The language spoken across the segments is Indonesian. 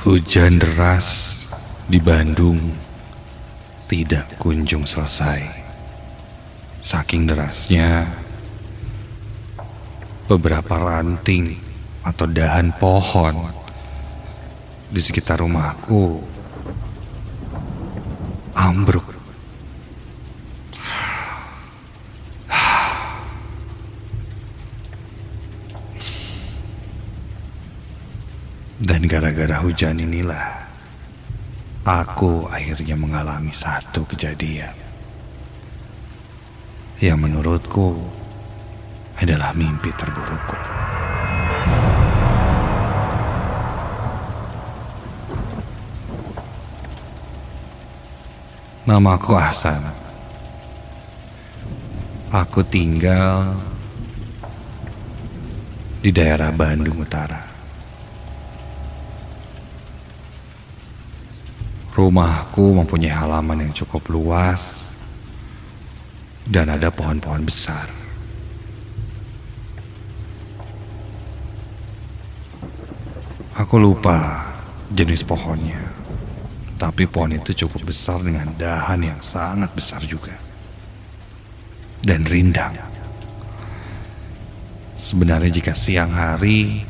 Hujan deras di Bandung tidak kunjung selesai. Saking derasnya, beberapa ranting atau dahan pohon di sekitar rumahku ambruk. Dan gara-gara hujan inilah aku akhirnya mengalami satu kejadian yang menurutku adalah mimpi terburukku. Namaku Ahsan. Aku tinggal di daerah Bandung Utara. Rumahku mempunyai halaman yang cukup luas dan ada pohon-pohon besar. Aku lupa jenis pohonnya, tapi pohon itu cukup besar dengan dahan yang sangat besar juga dan rindang. Sebenarnya jika siang hari,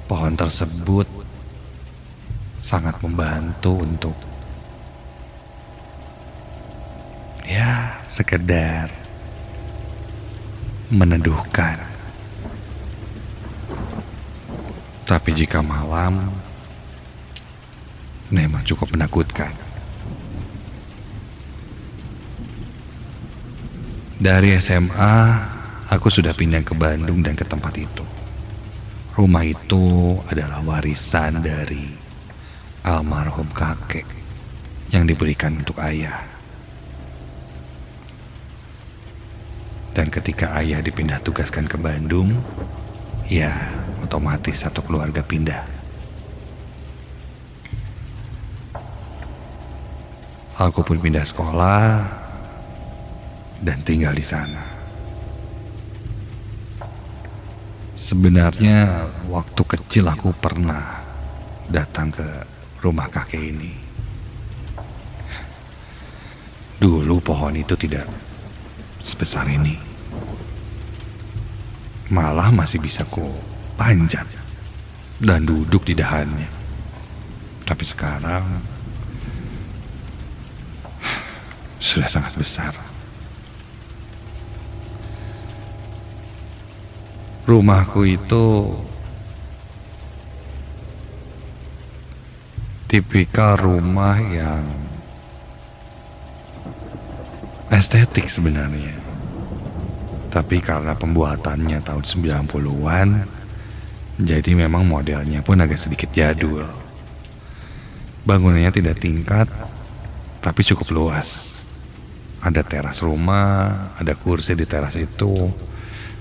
pohon tersebut sangat membantu untuk sekedar meneduhkan. Tapi jika malam, memang cukup menakutkan. Dari SMA, aku sudah pindah ke Bandung dan ke tempat itu. Rumah itu adalah warisan dari almarhum kakek yang diberikan untuk ayah. Dan ketika ayah dipindah tugaskan ke Bandung, ya otomatis satu keluarga pindah. Aku pun pindah sekolah dan tinggal di sana. Sebenarnya waktu kecil aku pernah datang ke rumah kakek ini. Dulu pohon itu tidak sebesar ini. Malah masih bisa ku panjat dan duduk di dahannya. Tapi sekarang sudah sangat besar. Rumahku itu tipikal rumah yang estetik sebenarnya. Tapi karena pembuatannya tahun 90-an, jadi memang modelnya pun agak sedikit jadul. Bangunannya tidak tingkat, tapi cukup luas. Ada teras rumah, ada kursi di teras itu,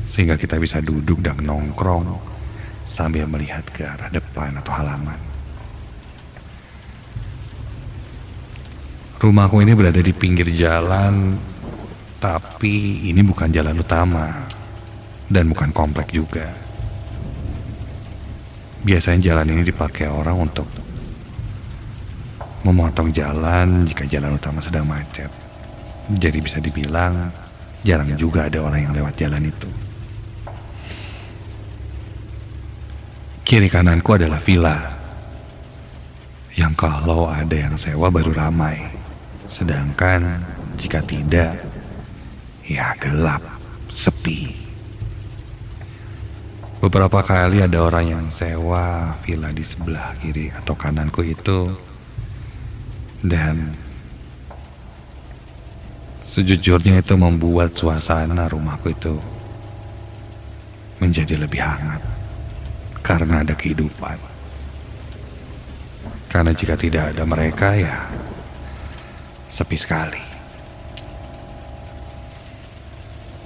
sehingga kita bisa duduk dan nongkrong sambil melihat ke arah depan atau halaman. Rumahku ini berada di pinggir jalan, tapi ini bukan jalan utama dan bukan komplek juga. Biasanya jalan ini dipakai orang untuk memotong jalan jika jalan utama sedang macet. Jadi bisa dibilang jarang juga ada orang yang lewat jalan itu. Kiri kananku adalah villa yang kalau ada yang sewa baru ramai. Sedangkan jika tidak, ya gelap, sepi. Beberapa kali ada orang yang sewa villa di sebelah kiri atau kananku itu. Dan sejujurnya itu membuat suasana rumahku itu menjadi lebih hangat. Karena ada kehidupan. Karena jika tidak ada mereka, ya sepi sekali.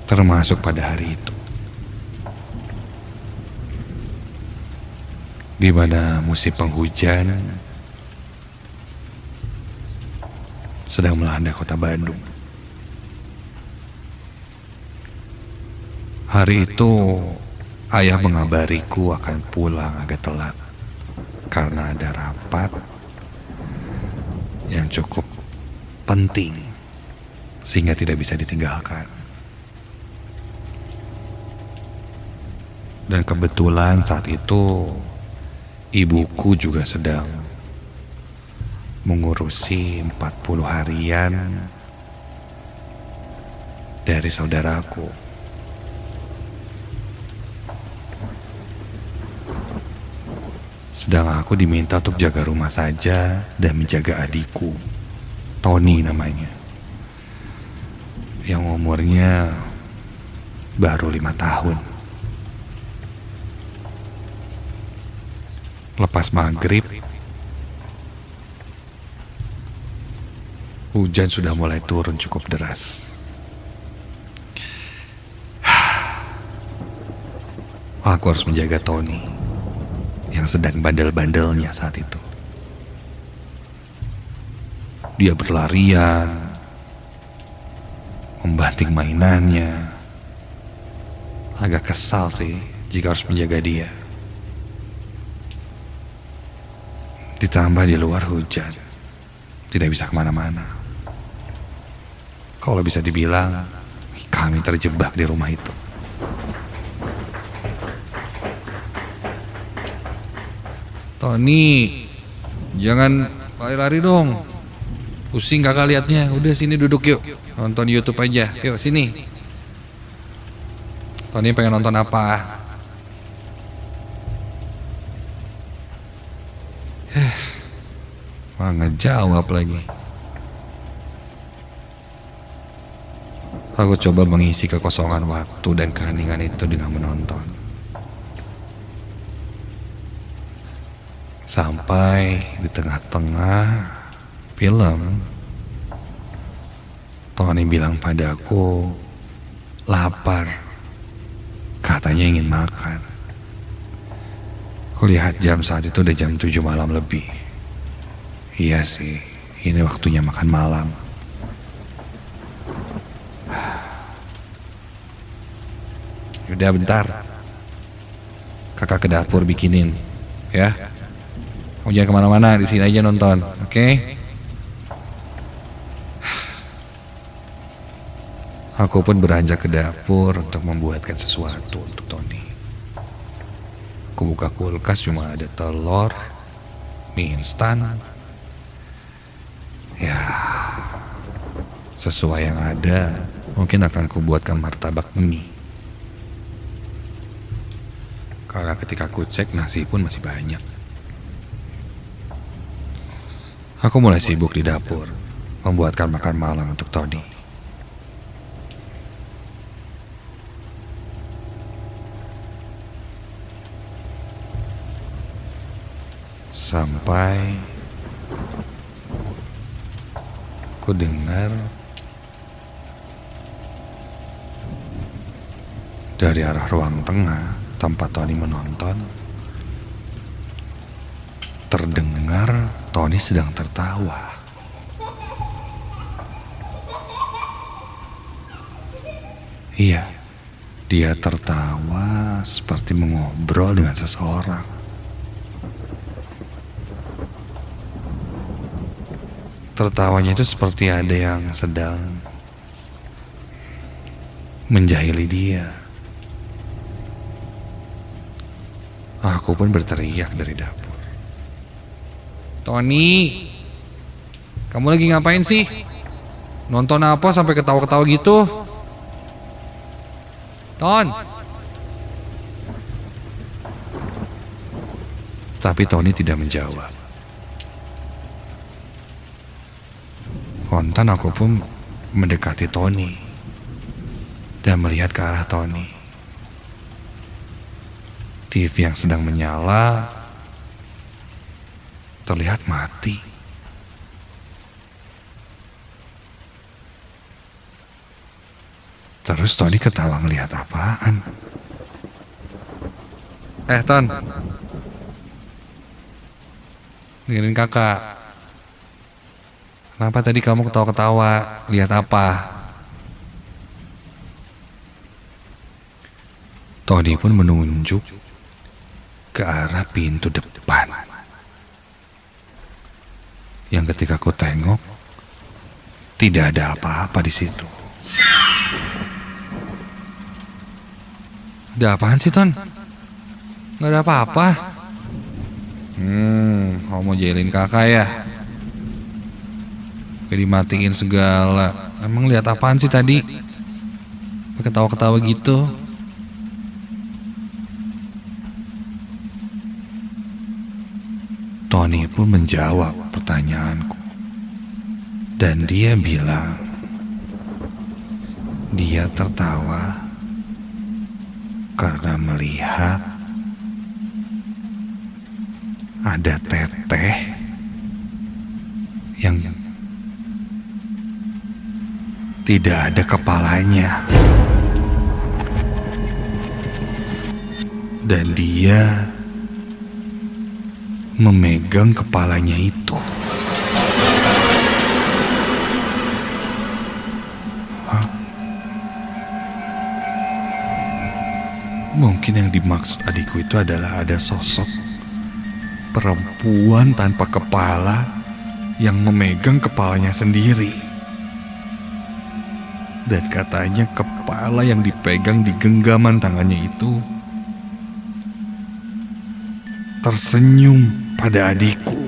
Termasuk pada hari itu, di mana musim penghujan sedang melanda kota Bandung. Hari itu ayah mengabariku akan pulang agak telat karena ada rapat yang cukup penting sehingga tidak bisa ditinggalkan. Dan kebetulan saat itu ibuku juga sedang mengurusi 40 harian dari saudaraku. Sedang aku diminta untuk jaga rumah saja dan menjaga adikku, Tony namanya, yang umurnya baru 5 tahun. Lepas maghrib, hujan sudah mulai turun cukup deras. Aku harus menjaga Tony yang sedang bandel-bandelnya saat itu. Dia berlarian, membanting mainannya. Agak kesal sih jika harus menjaga dia. Ditambah di luar hujan, tidak bisa kemana-mana. Kalau bisa dibilang, kami terjebak di rumah itu. Tony, jangan lari-lari dong. Pusing kakak liatnya. Udah sini duduk yuk, nonton YouTube aja. Yuk sini. Tony pengen nonton apa? Wah, ngejawab lagi. Aku coba mengisi kekosongan waktu dan keheningan itu dengan menonton. Sampai di tengah-tengah film, Tony bilang padaku, lapar. Katanya ingin makan. Kulihat jam saat itu udah jam 7 malam lebih. Iya sih, ini waktunya makan malam. Udah bentar, kakak ke dapur bikinin, ya. Kamu jangan kemana-mana, di sini aja nonton, oke? Aku pun beranjak ke dapur untuk membuatkan sesuatu untuk Tony. Aku buka kulkas, cuma ada telur, mie instan. Ya, sesuai yang ada, mungkin akan kubuatkan martabak mie. Karena ketika ku cek, nasi pun masih banyak. Aku mulai sibuk di dapur, membuatkan makan malam untuk Tony. Sampai ku dengar dari arah ruang tengah tempat Tony menonton, terdengar Tony sedang tertawa. Iya, dia tertawa seperti mengobrol dengan seseorang. Tertawanya itu seperti ada yang sedang menjahili dia. Aku pun berteriak dari dapur. Tony, kamu lagi ngapain sih? Nonton apa sampai ketawa-ketawa gitu? Ton. Tapi Tony tidak menjawab. Kontan aku pun mendekati Tony dan melihat ke arah Tony. TV yang sedang menyala terlihat mati. Terus Tony ketawa ngelihat apaan? Ton, dengerin kakak. Kenapa tadi kamu ketawa-ketawa? Lihat apa? Tony pun menunjuk ke arah pintu depan. yang ketika ku tengok tidak ada apa-apa di situ. Ada apaan sih, Ton? Nggak ada apa-apa. Kau mau jailin kakak ya? Kayak dimatiin segala. Emang lihat apaan sih tadi? Ketawa-ketawa gitu. Tony pun menjawab pertanyaanku. Dan dia bilang, dia tertawa karena melihat ada teteh yang tidak ada kepalanya. Dan dia memegang kepalanya itu. Mungkin yang dimaksud adikku itu adalah ada sosok perempuan tanpa kepala yang memegang kepalanya sendiri. Dan katanya kepala yang dipegang di genggaman tangannya itu tersenyum pada adikku.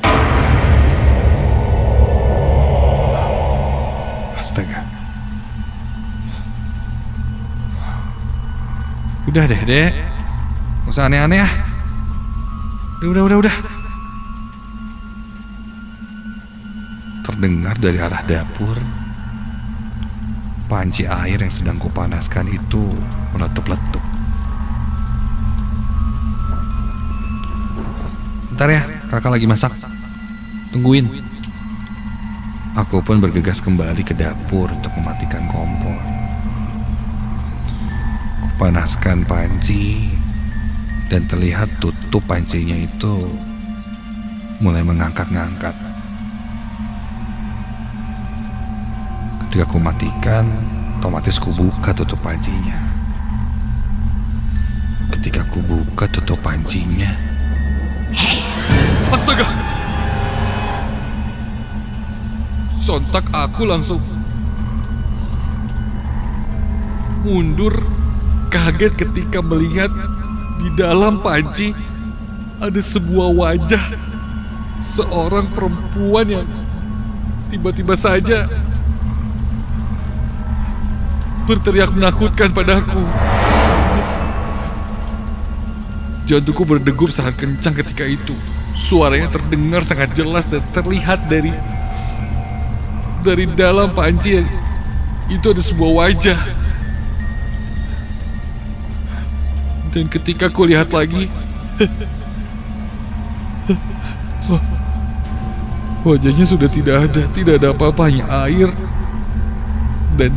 Astaga. Udah deh, Dek. Gak usah aneh-aneh ya. Udah. Terdengar dari arah dapur, panci air yang sedang kupanaskan itu meletup-letup. Bentar ya, kakak lagi masak. Tungguin. Aku pun bergegas kembali ke dapur untuk mematikan kompor. Kupanaskan panci dan terlihat tutup pancinya itu mulai mengangkat-ngangkat. Ketika ku matikan, otomatis ku buka tutup pancinya. Ketika ku buka tutup pancinya, astaga! Sontak aku langsung mundur, kaget ketika melihat di dalam panci ada sebuah wajah seorang perempuan yang tiba-tiba saja berteriak menakutkan padaku. Jantungku berdegup sangat kencang ketika itu. Suaranya terdengar sangat jelas dan terlihat dari dalam panci. Itu ada sebuah wajah. Dan ketika ku lihat lagi, wajahnya sudah tidak ada apa-apa, hanya air dan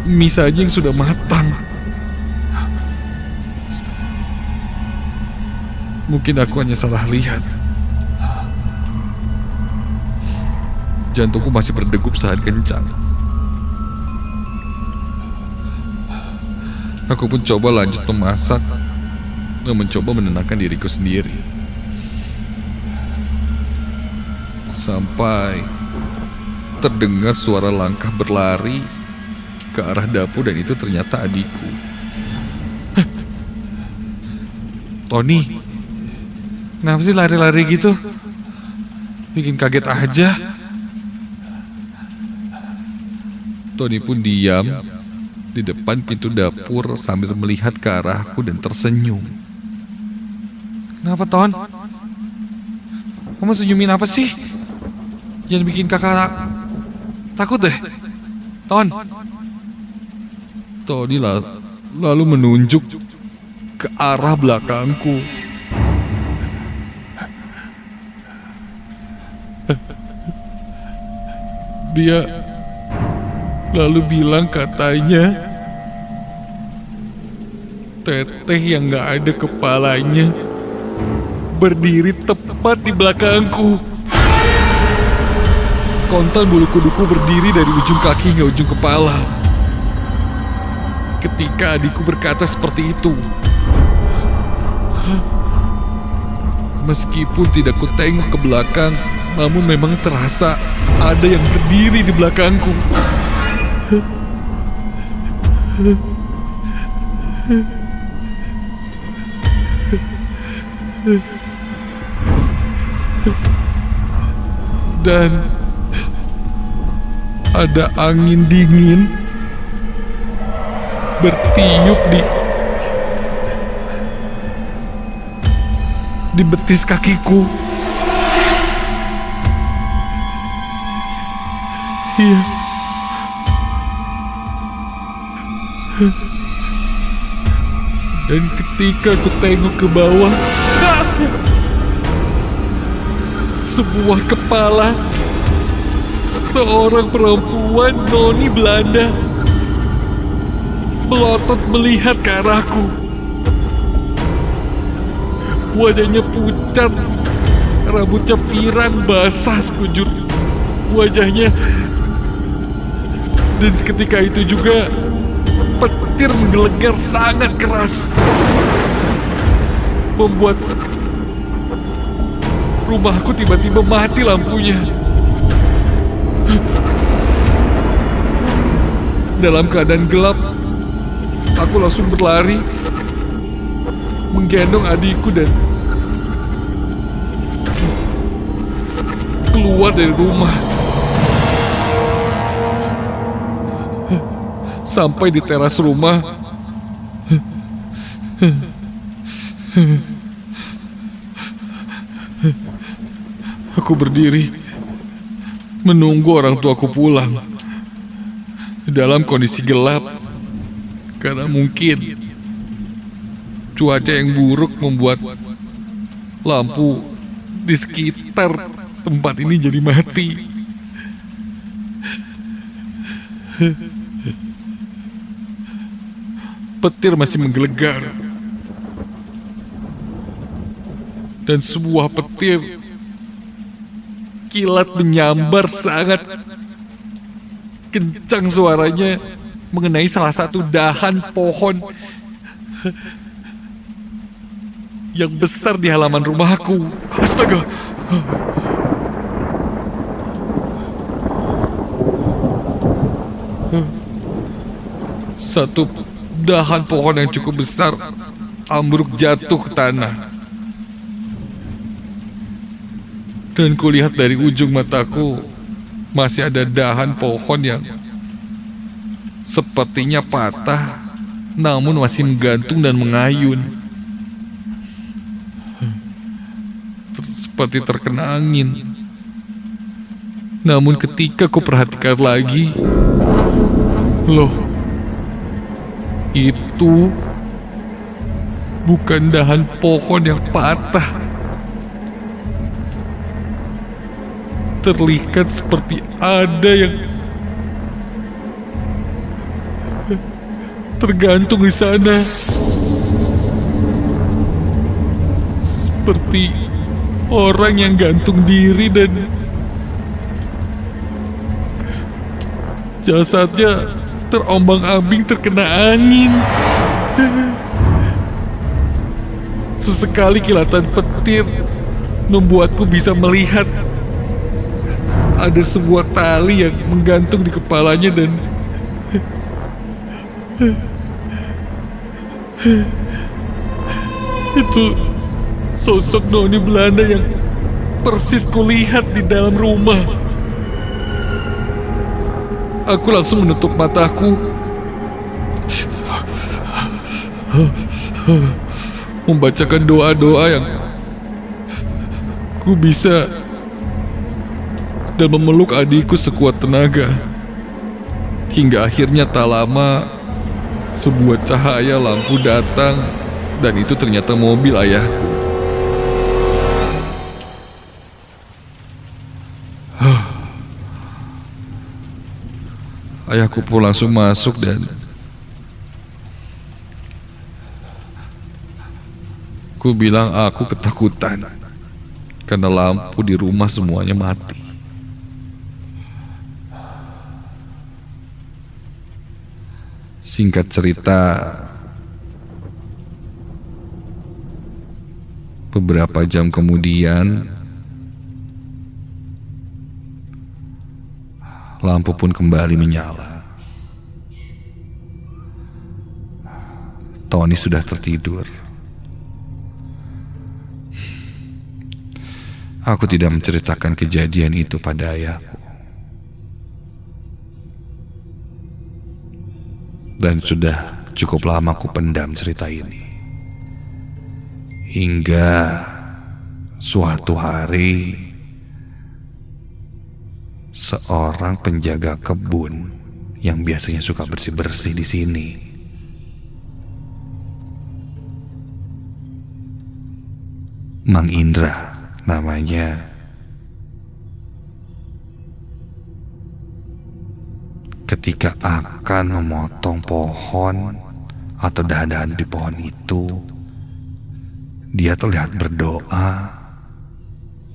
mie saja yang sudah matang. Mungkin aku hanya salah lihat. Jantungku masih berdegup sangat kencang. Aku pun coba lanjut memasak dan mencoba menenangkan diriku sendiri. Sampai terdengar suara langkah berlari ke arah dapur dan itu ternyata adikku. Tony, kenapa sih lari-lari gitu? Bikin kaget aja. Tony pun diam di depan pintu dapur sambil melihat ke arahku dan tersenyum. Kenapa, Ton? Kamu senyumin apa sih? Jangan bikin kakak takut deh, Ton. Tony lalu menunjuk ke arah belakangku. Dia lalu bilang katanya teteh yang gak ada kepalanya berdiri tepat di belakangku. Kontan bulu kuduku berdiri dari ujung kaki hingga ujung kepala. Ketika adikku berkata seperti itu, Meskipun tidak kutengok ke belakang, namun memang terasa ada yang berdiri di belakangku. Dan ada angin dingin bertiup di betis kakiku. Iya. Dan ketika aku tengok ke bawah, sebuah kepala seorang perempuan noni Belanda melotot melihat ke arahku. Wajahnya pucat, rambutnya pirang basah sekujur wajahnya. Dan seketika itu juga petir menggelegar sangat keras, membuat rumahku tiba-tiba mati lampunya. Dalam keadaan gelap, aku langsung berlari, menggendong adikku dan keluar dari rumah. Sampai di teras rumah, aku berdiri menunggu orang tuaku pulang dalam kondisi gelap, karena mungkin cuaca yang buruk membuat lampu di sekitar tempat ini jadi mati. Petir masih menggelegar, dan sebuah petir kilat menyambar sangat kencang suaranya mengenai salah satu dahan pohon yang besar di halaman rumahku. Astaga! Satu dahan pohon yang cukup besar ambruk jatuh ke tanah. Dan kulihat dari ujung mataku masih ada dahan pohon yang sepertinya patah, namun masih menggantung dan mengayun, seperti terkena angin. Namun ketika ku perhatikan lagi, loh, itu bukan dahan pohon yang patah. Terlihat seperti ada yang tergantung di sana, seperti orang yang gantung diri dan jasadnya terombang-ambing terkena angin. Sesekali kilatan petir membuatku bisa melihat ada sebuah tali yang menggantung di kepalanya, dan itu sosok noni Belanda yang persis kulihat di dalam rumah. Aku langsung menutup mataku, membacakan doa-doa yang ku bisa, dan memeluk adikku sekuat tenaga. Hingga akhirnya tak lama sebuah cahaya lampu datang, dan itu ternyata mobil ayahku. Ayahku pun langsung masuk dan ku bilang aku ketakutan karena lampu di rumah semuanya mati. Singkat cerita, Beberapa jam kemudian, lampu pun kembali menyala. Tony sudah tertidur. Aku tidak menceritakan kejadian itu pada ayahku. Dan sudah cukup lama aku pendam cerita ini. Hingga suatu hari, seorang penjaga kebun yang biasanya suka bersih-bersih di sini Mang Indra namanya, ketika akan memotong pohon atau dahan-dahan di pohon itu, dia terlihat berdoa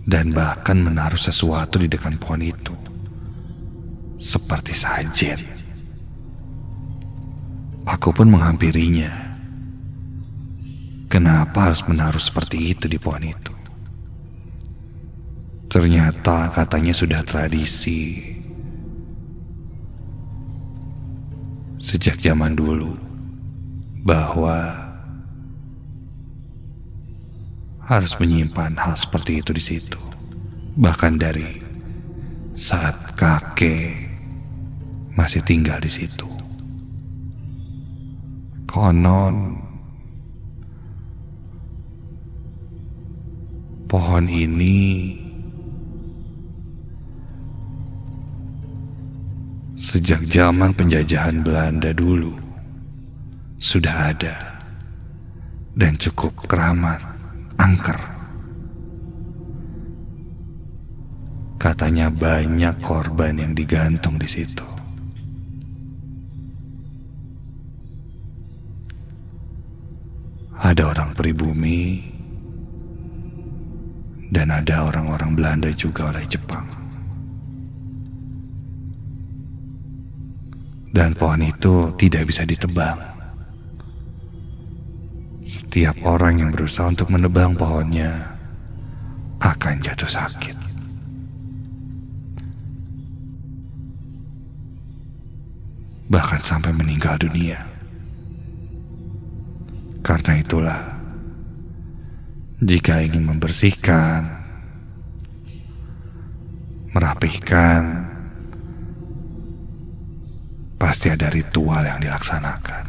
dan bahkan menaruh sesuatu di dekat pohon itu, seperti sajen. Aku pun menghampirinya. Kenapa harus menaruh seperti itu di pohon itu? Ternyata katanya sudah tradisi sejak zaman dulu, bahwa harus menyimpan hal seperti itu di situ. Bahkan dari saat kakek masih tinggal di situ. Konon pohon ini sejak zaman penjajahan Belanda dulu sudah ada dan cukup keramat, angker. Katanya banyak korban yang digantung di situ. Ada orang pribumi dan ada orang-orang Belanda juga oleh Jepang. Dan pohon itu tidak bisa ditebang. Setiap orang yang berusaha untuk menebang pohonnya akan jatuh sakit. Bahkan sampai meninggal dunia. Karena itulah, jika ingin membersihkan, merapihkan, pasti ada ritual yang dilaksanakan.